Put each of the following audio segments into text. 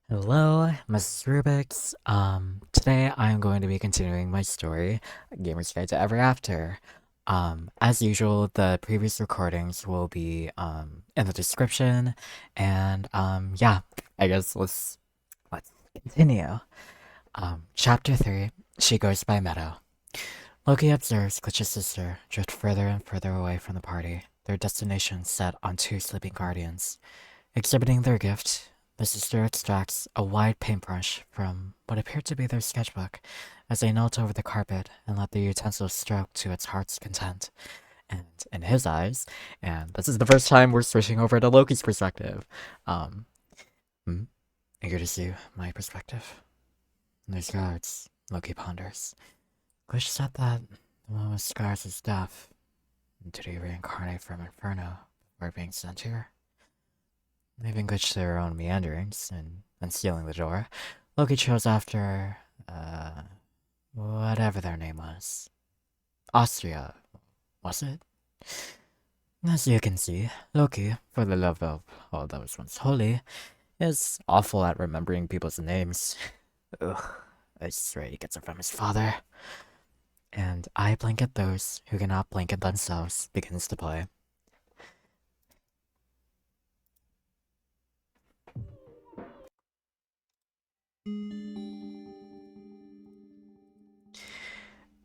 Hello, Mrs. Rubik's. Today I'm going to be continuing my story, Gamer's Guide to Ever After. As usual, the previous recordings will be, in the description, and, yeah, I guess let's continue. Chapter 3, She Goes by Meadow. Loki observes Glitch's sister drift further and further away from the party, their destination set on two sleeping guardians. Exhibiting their gift, the sister extracts a wide paintbrush from what appeared to be their sketchbook as they knelt over the carpet and let the utensil stroke to its heart's content. And in his eyes, and this is the first time we're switching over to Loki's perspective. Um, hmm, eager to see my perspective. There's guards, Loki ponders. Glitch said that the one with scars is deaf. Did he reincarnate from Inferno before being sent here? Leaving Glitch to their own meanderings and unsealing the door, Loki chose after, whatever their name was. Austria, was it? As you can see, Loki, for the love of all that was once holy, is awful at remembering people's names. Ugh, I swear he gets it from his father. And I blanket those who cannot blanket themselves begins to play.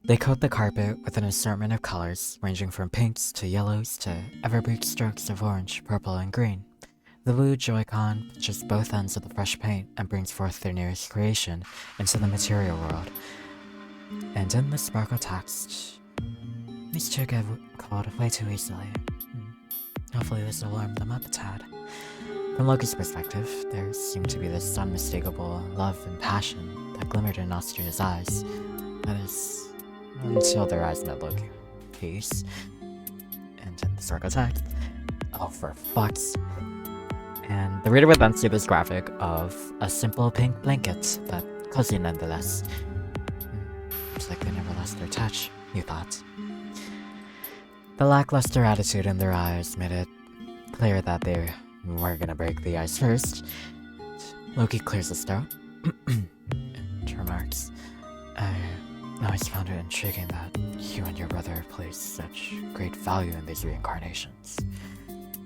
They coat the carpet with an assortment of colors, ranging from pinks to yellows to ever-bright strokes of orange, purple, and green. The blue Joy-Con touches both ends of the fresh paint and brings forth their nearest creation into the material world. And in the sparkle text, these two get cold way too easily. Hopefully this will warm them up a tad. From Loki's perspective, there seemed to be this unmistakable love and passion that glimmered in Austria's eyes. That is, until their eyes met Loki. Peace. And in the circle text, oh for fuck's. And the reader would then see this graphic of a simple pink blanket, but cozy nonetheless. Looks like they never lost their touch, you thought. The lackluster attitude in their eyes made it clear that they were gonna break the ice first. Loki clears his throat and remarks, I always found it intriguing that you and your brother place such great value in these reincarnations.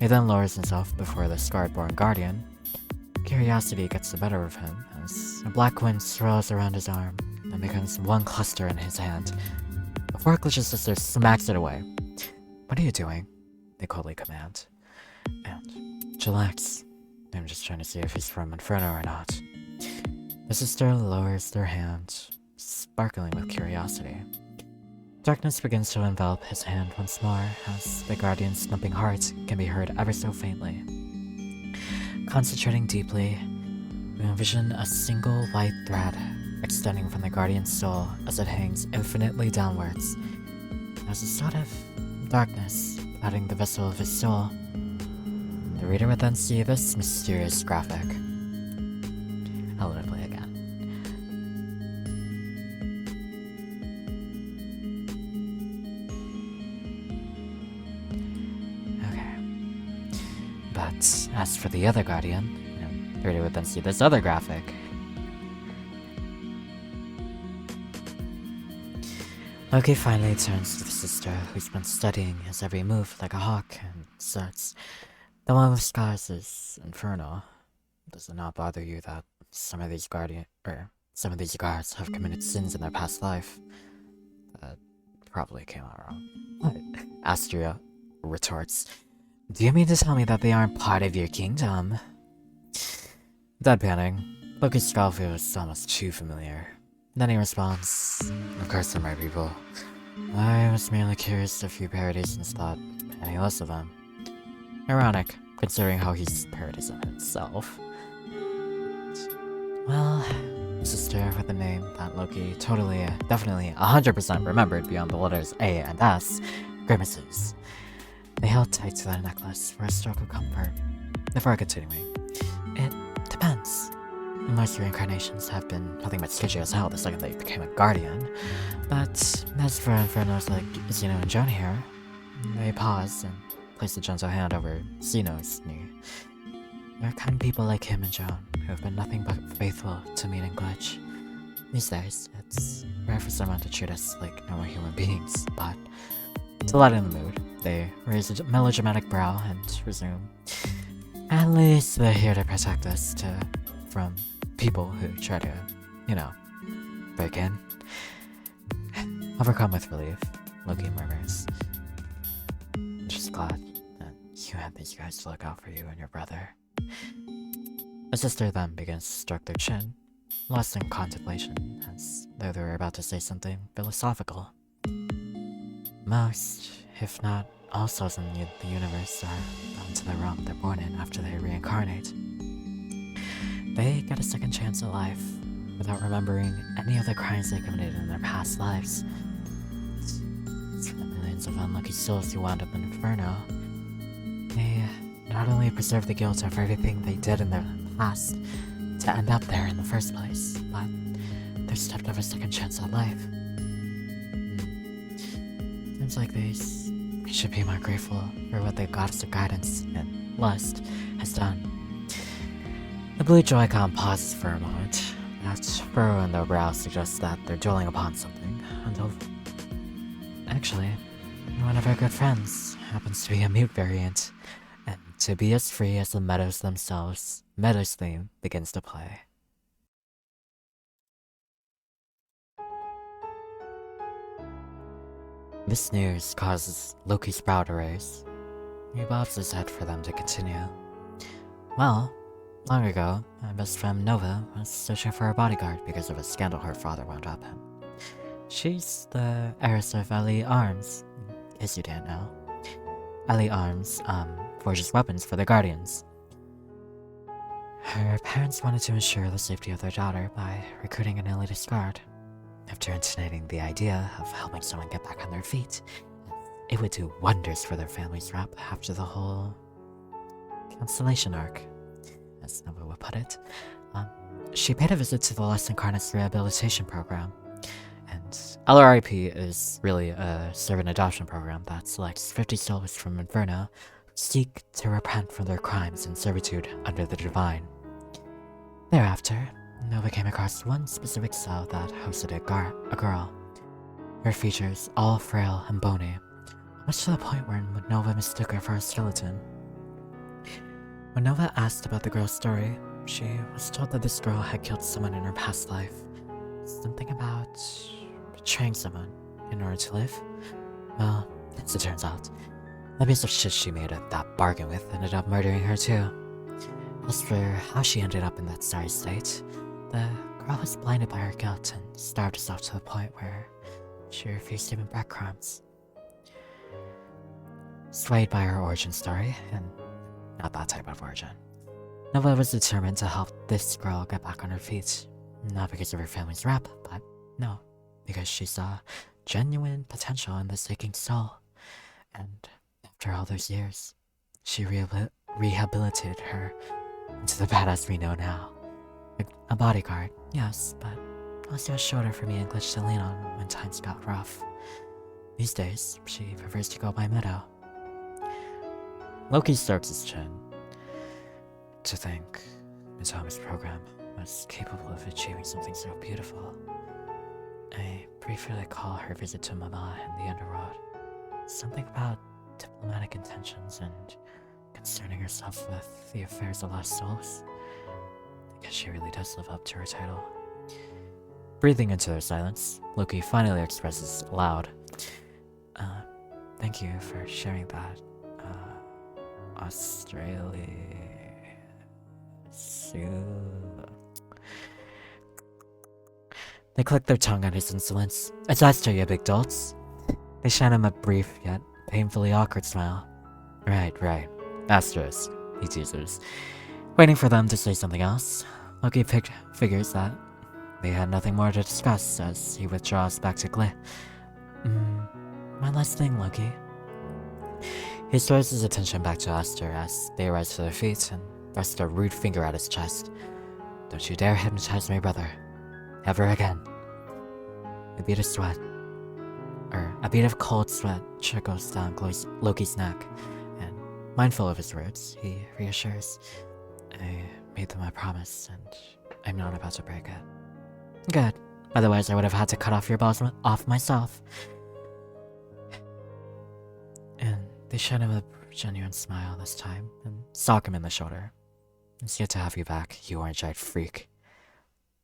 He then lowers himself before the scarred-born guardian. Curiosity gets the better of him as a black wind swirls around his arm and becomes one cluster in his hand. Before Glitch's sister smacks it away. What are you doing? They coldly command. And chillax. I'm just trying to see if he's from Inferno or not. The sister lowers their hand, sparkling with curiosity. Darkness begins to envelop his hand once more, as the guardian's thumping heart can be heard ever so faintly. Concentrating deeply, we envision a single white thread extending from the guardian's soul as it hangs infinitely downwards. There's a sort of darkness clouding the vessel of his soul. The reader would then see this mysterious graphic. I'll let it play again. Okay. But as for the other guardian, the reader would then see this other graphic. Loki finally turns to the sister, who's been studying his every move like a hawk, and starts. The one with scars is Inferno. Does it not bother you that some of these guards have committed sins in their past life? That probably came out wrong. What? Astria retorts. Do you mean to tell me that they aren't part of your kingdom? Deadpanning, Loki's scowl feels almost too familiar. Then he responds, of course they're my people. I was merely curious if you parodies and thought any less of them. Ironic, considering how he's parodism himself. Well, sister with a name that Loki definitely 100% remembered beyond the letters A and S, grimaces. They held tight to that necklace for a stroke of comfort. Before continuing, it depends. Most reincarnations have been nothing but sketchy as hell the second they became a guardian. But as for Infernos like Zeno and Joan here, they pause and place a gentle hand over Zeno's knee. There are kind people like him and Joan who have been nothing but faithful to Mean and Glitch. These days, it's rare for someone to treat us like normal human beings, but to lighten the mood, they raise a melodramatic brow and resume. At least they're here to protect us from people who try to, break in. Overcome with relief, Loki murmurs, "I'm just glad that you had these guys to look out for you and your brother." The sister then begins to stroke their chin, lost in contemplation, as though they were about to say something philosophical. Most, if not all souls in the universe are bound to the realm they're born in after they reincarnate. They get a second chance at life without remembering any of the crimes they committed in their past lives. It's for the millions of unlucky souls who wound up in Inferno. They not only preserve the guilt of everything they did in their past to end up there in the first place, but they're stepped over a second chance at life. Times like these, we should be more grateful for what the goddess of guidance and lust has done. The blue Joy-Con pauses for a moment. That furrow in their brow suggests that they're dwelling upon something, until actually, one of our good friends happens to be a mute variant, and to be as free as the Meadows themselves, Meadow's theme begins to play. This news causes Loki's brow to raise. He bobs his head for them to continue. Well, long ago, my best friend Nova was searching for a bodyguard because of a scandal her father wound up in. She's the heiress of Ali Arms, in case you didn't know. Ali Arms, forges weapons for the Guardians. Her parents wanted to ensure the safety of their daughter by recruiting an elitist guard. After intonating the idea of helping someone get back on their feet, it would do wonders for their family's rep after the whole Constellation arc, as Nova would put it. She paid a visit to the Lost Incarnate's rehabilitation program, and LRIP is really a servant adoption program that selects 50 souls from Inferno who seek to repent from their crimes and servitude under the Divine. Thereafter, Nova came across one specific cell that hosted a girl. Her features all frail and bony, much to the point where Nova mistook her for a skeleton. When Nova asked about the girl's story, she was told that this girl had killed someone in her past life. Something about betraying someone in order to live? Well, as it turns out, the piece of shit she made at that bargain with ended up murdering her too. As for how she ended up in that sorry state, the girl was blinded by her guilt and starved herself to the point where she refused even breadcrumbs. Swayed by her origin story, and not that type of origin, Nova was determined to help this girl get back on her feet. Not because of her family's rep, but no, because she saw genuine potential in this aching soul. And after all those years, she rehabilitated her into the badass we know now. A bodyguard, yes, but also a shoulder for me and Glitch to lean on when times got rough. These days, she prefers to go by Meadow. Loki strokes his chin. To think Mitomi's program was capable of achieving something so beautiful. I briefly recall her visit to Mama in the underworld. Something about diplomatic intentions and concerning herself with the affairs of lost souls. I guess she really does live up to her title. Breathing into their silence, Loki finally expresses aloud, thank you for sharing that, Australia. They click their tongue at his insolence. It's Astor, you big dolts. They shine him a brief yet painfully awkward smile. Right. Asterisk, he teases. Waiting for them to say something else, Loki figures that they had nothing more to discuss as he withdraws back to Glee. One last thing, Loki. He throws his attention back to Astor as they rise to their feet and thrust a rude finger at his chest. Don't you dare hypnotize my brother. Ever again. A bead of cold sweat trickles down Loki's neck, and mindful of his words, he reassures, I made them a promise, and I'm not about to break it. Good. Otherwise, I would have had to cut off your balls off myself. And they showed him a genuine smile this time, and sock him in the shoulder. It's good to have you back, you orange-eyed freak.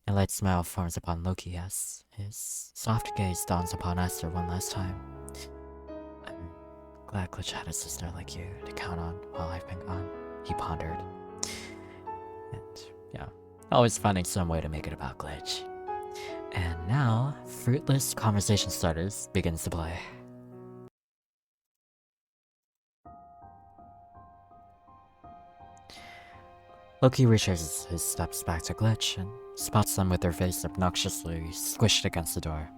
A light smile forms upon Loki as his soft gaze dawns upon Esther one last time. I'm glad Glitch had a sister like you to count on while I've been gone, he pondered. And yeah, always finding some way to make it about Glitch. And now, fruitless conversation starters begins to play. Loki retraces his steps back to Glitch and spots them with their face obnoxiously squished against the door.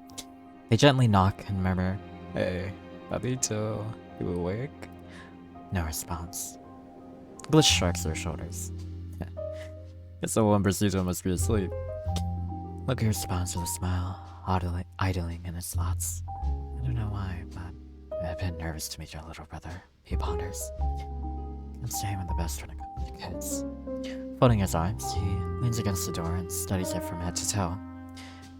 They gently knock and murmur, "Hey, Babito, you awake?" No response. Glitch shrugs their shoulders. Guess the one Brasito must be asleep. Loki responds with a smile, idling in his thoughts. I don't know why, but I've been nervous to meet your little brother, he ponders. I'm saving the best when it comes to kids. Folding his arms, he leans against the door and studies it from head to toe.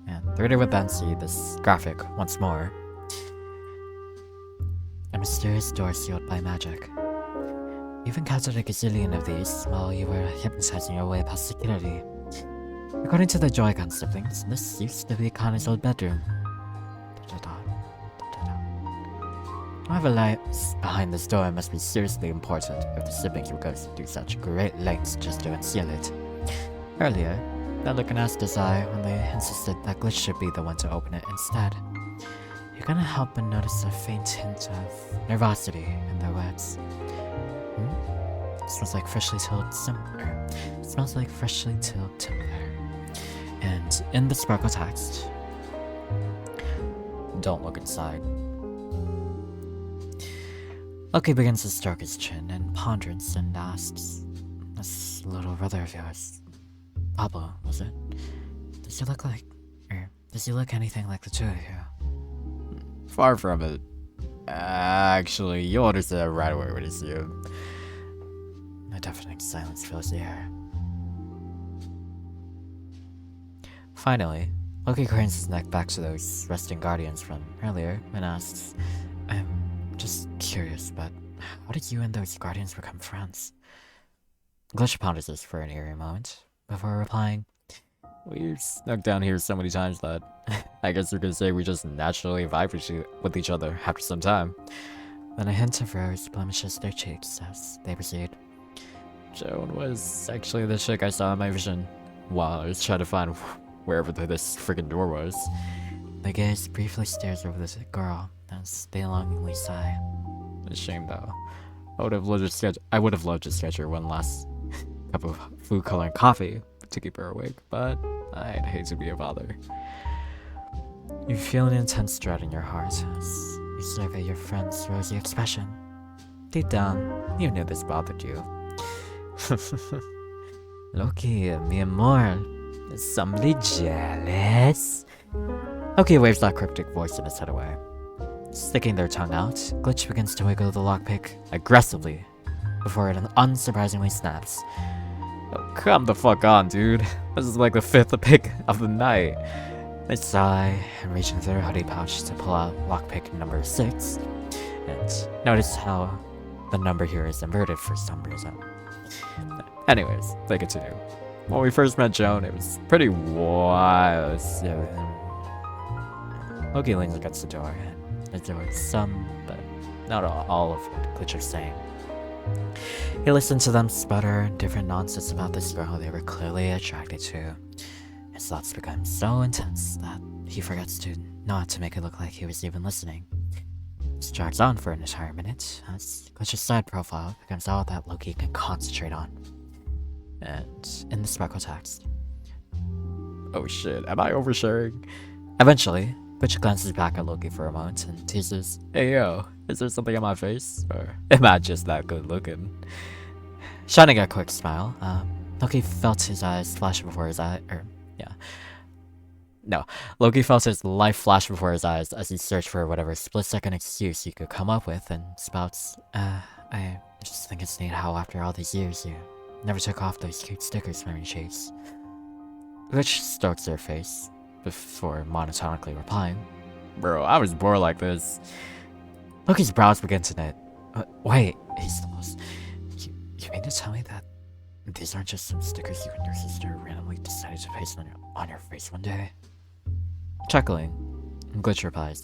And the reader would then see this graphic once more. A mysterious door sealed by magic. You've encountered a gazillion of these while you were hypnotizing your way past security. According to the Joy-Con siblings, this used to be Connie's old bedroom. Whoever lies behind this door must be seriously important if the siblings would go through such great lengths just to conceal it. Earlier, that look in Asta's eye when they insisted that Glitch should be the one to open it instead. You couldn't help but notice a faint hint of nervosity in their words. Smells like freshly tilled timber. Smells like freshly tilled timber. And in the sparkle text, don't look inside. Loki begins to stroke his chin in ponderance and asks, "This little brother of yours, Pablo, was it? Does he look anything like the two of you?" Far from it. Actually, you'll understand right away when you see him. A deafening silence fills the air. Finally, Loki cranes his neck back to those resting guardians from earlier and asks, "I'm just curious, but how did you and those guardians become friends?" Glitch ponders this for an eerie moment before replying, "We've snuck down here so many times that I guess you could say we just naturally vibe with each other after some time." Then a hint of rose blemishes their cheeks as they proceed. "Joan was actually the chick I saw in my vision while I was trying to find wherever this friggin' door was." The gaze briefly stares over the girl as they longingly sigh. A shame though. I would have loved to sketch her one last cup of food coloring coffee to keep her awake, but I'd hate to be a bother. You feel an intense dread in your heart as you survey your friend's rosy expression. Deep down, you knew this bothered you. Loki, mi amor, is somebody jealous? Loki waves that cryptic voice in his head away. Sticking their tongue out, Glitch begins to wiggle the lockpick aggressively before it unsurprisingly snaps. Oh, come the fuck on, dude. This is like the 5th pick of the night. They sigh and reach into their hoodie pouch to pull out lockpick number 6. And notice how the number here is inverted for some reason. Anyways, they continue. When we first met Joan, it was pretty wild. Loki leans against the door and absorbs some, but not all of what Glitch is saying. He listened to them sputter different nonsense about this girl they were clearly attracted to. His thoughts become so intense that he forgets to not to make it look like he was even listening. This drags on for an entire minute as Glitch's side profile becomes all that Loki can concentrate on. And in the sparkle text, "Oh shit, am I oversharing?" Eventually, Glitch glances back at Loki for a moment and teases, "Hey yo, is there something on my face? Or am I just that good looking?" Shining a quick smile, Loki felt his eyes flash before his Loki felt his life flash before his eyes as he searched for whatever split-second excuse he could come up with and spouts, I just think it's neat how after all these years you Never took off those cute stickers wearing shades. Glitch strokes her face before monotonically replying, "Bro, I was born like this." Loki's brows begin to knit. Wait, he stumbles. You mean to tell me that these aren't just some stickers you and your sister randomly decided to paste on your face one day? Chuckling, Glitch replies,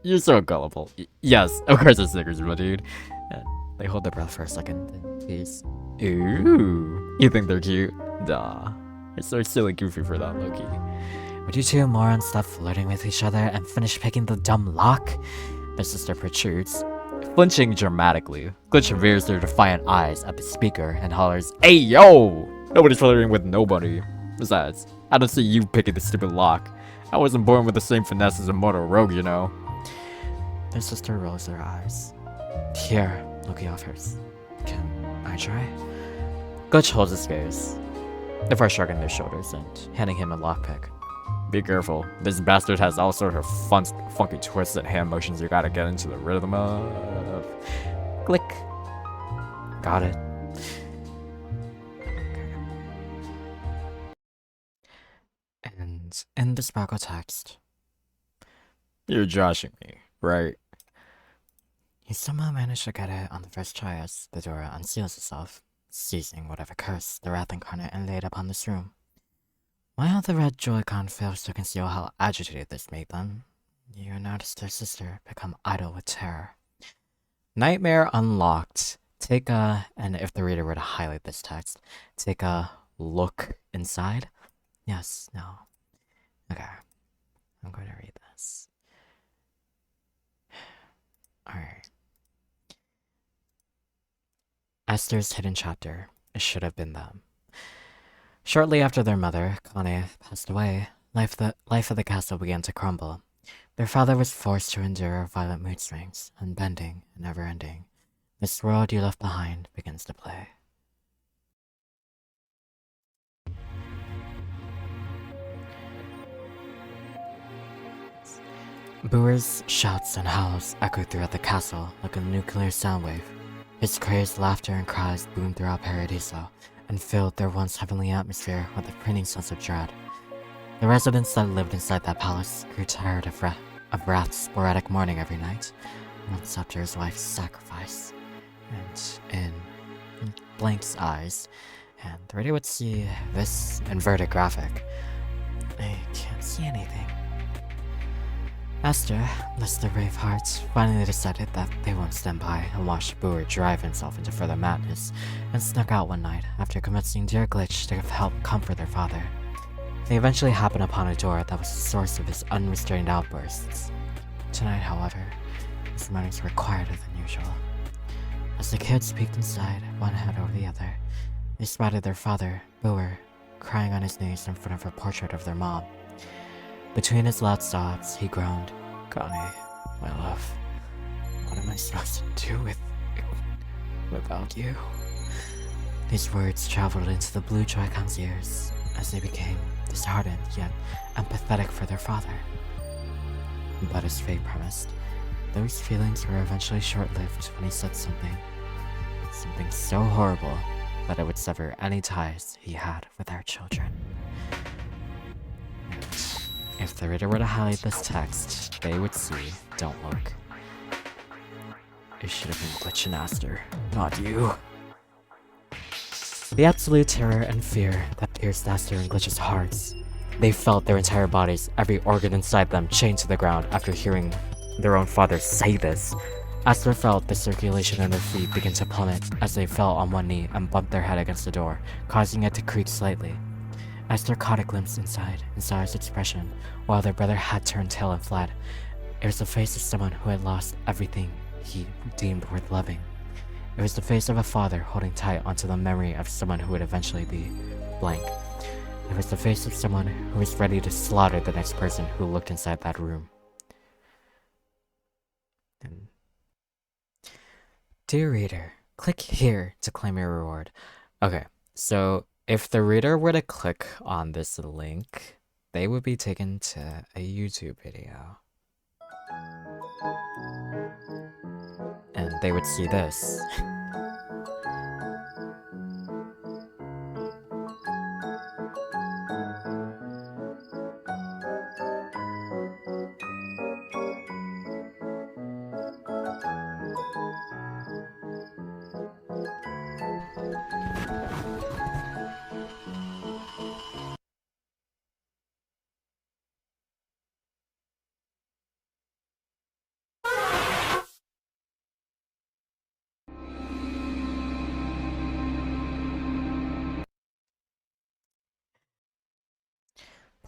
"You're so gullible. Yes, of course it's stickers, my dude." They hold their breath for a second, then tease. Ooh, you think they're cute? Duh. You're so silly goofy for that, Loki. Would you two morons stop flirting with each other and finish picking the dumb lock? Their sister protrudes. Flinching dramatically, Glitch rears their defiant eyes at the speaker and hollers, "Hey yo! Nobody's flirting with nobody. Besides, I don't see you picking the stupid lock. I wasn't born with the same finesse as a mortal rogue, you know." Their sister rolls her eyes. "Here," Loki offers. "Can I try?" Glitch holds his gaze, before shrugging their shoulders and handing him a lockpick. "Be careful. This bastard has all sorts of funky twists and hand motions you gotta get into the rhythm of." Click. Got it. Okay. And in the sparkle text, "You're joshing me, right?" You somehow managed to get it on the first try as the door unseals itself, seizing whatever curse the Wrath Incarnate laid upon this room. While the red Joy-Con fails to conceal how agitated this made them, you notice their sister become idle with terror. Nightmare unlocked. And if the reader were to highlight this text, take a look inside. Yes, no. Okay. I'm going to read this. Alright. Esther's hidden chapter. It should have been them. Shortly after their mother, Kane, passed away, life of the castle began to crumble. Their father was forced to endure violent mood swings, unbending and never-ending. This world you left behind begins to play. Boer's shouts and howls echoed throughout the castle like a nuclear sound wave. His crazed laughter and cries boomed throughout Paradiso and filled their once heavenly atmosphere with a printing sense of dread. The residents that lived inside that palace grew tired of Wrath's sporadic mourning every night, months after his wife's sacrifice. And in Blank's eyes, and the reader would see this inverted graphic. I can't see anything. Esther, bless their brave hearts, finally decided that they won't stand by and watch Boer drive himself into further madness, and snuck out one night after convincing dear Glitch to help comfort their father. They eventually happened upon a door that was the source of his unrestrained outbursts. Tonight, however, his mornings were quieter than usual. As the kids peeked inside, one head over the other, they spotted their father, Boer, crying on his knees in front of a portrait of their mom. Between his loud sobs, he groaned, "Kane, my love, what am I supposed to do without you?" These words traveled into the blue Joy-Con's ears as they became disheartened yet empathetic for their father. But as fate promised, those feelings were eventually short-lived when he said something so horrible that it would sever any ties he had with our children. If the reader were to highlight this text, they would see, don't look. It should have been Glitch and Aster, not you. The absolute terror and fear that pierced Aster and Glitch's hearts. They felt their entire bodies, every organ inside them, chained to the ground after hearing their own father say this. Aster felt the circulation in their feet begin to plummet as they fell on one knee and bumped their head against the door, causing it to creak slightly. Esther caught a glimpse inside and saw his expression, while their brother had turned tail and fled. It was the face of someone who had lost everything he deemed worth loving. It was the face of a father holding tight onto the memory of someone who would eventually be blank. It was the face of someone who was ready to slaughter the next person who looked inside that room. And dear reader, click here to claim your reward. Okay, so if the reader were to click on this link, they would be taken to a YouTube video. And they would see this.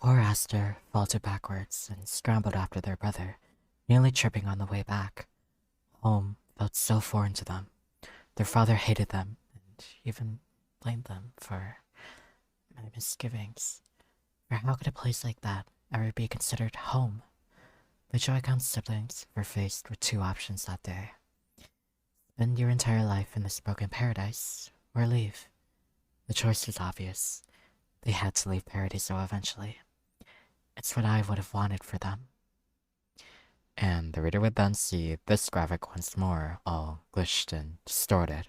Poor Aster faltered backwards and scrambled after their brother, nearly tripping on the way back. Home felt so foreign to them. Their father hated them and even blamed them for many misgivings. For how could a place like that ever be considered home? The Joy-Con siblings were faced with two options that day. Spend your entire life in this broken paradise, or leave. The choice was obvious. They had to leave Paradiso eventually. It's what I would have wanted for them. And the reader would then see this graphic once more, all glitched and distorted.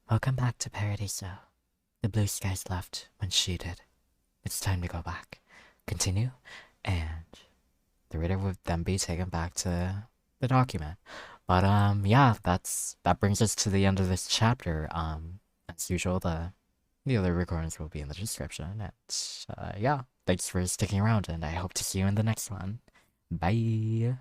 Welcome back to Paradiso. The blue skies left when she did. It's time to go back. Continue, and the reader would then be taken back to the document. But yeah, that brings us to the end of this chapter. As usual, the other recordings will be in the description. And yeah, thanks for sticking around, and I hope to see you in the next one. Bye.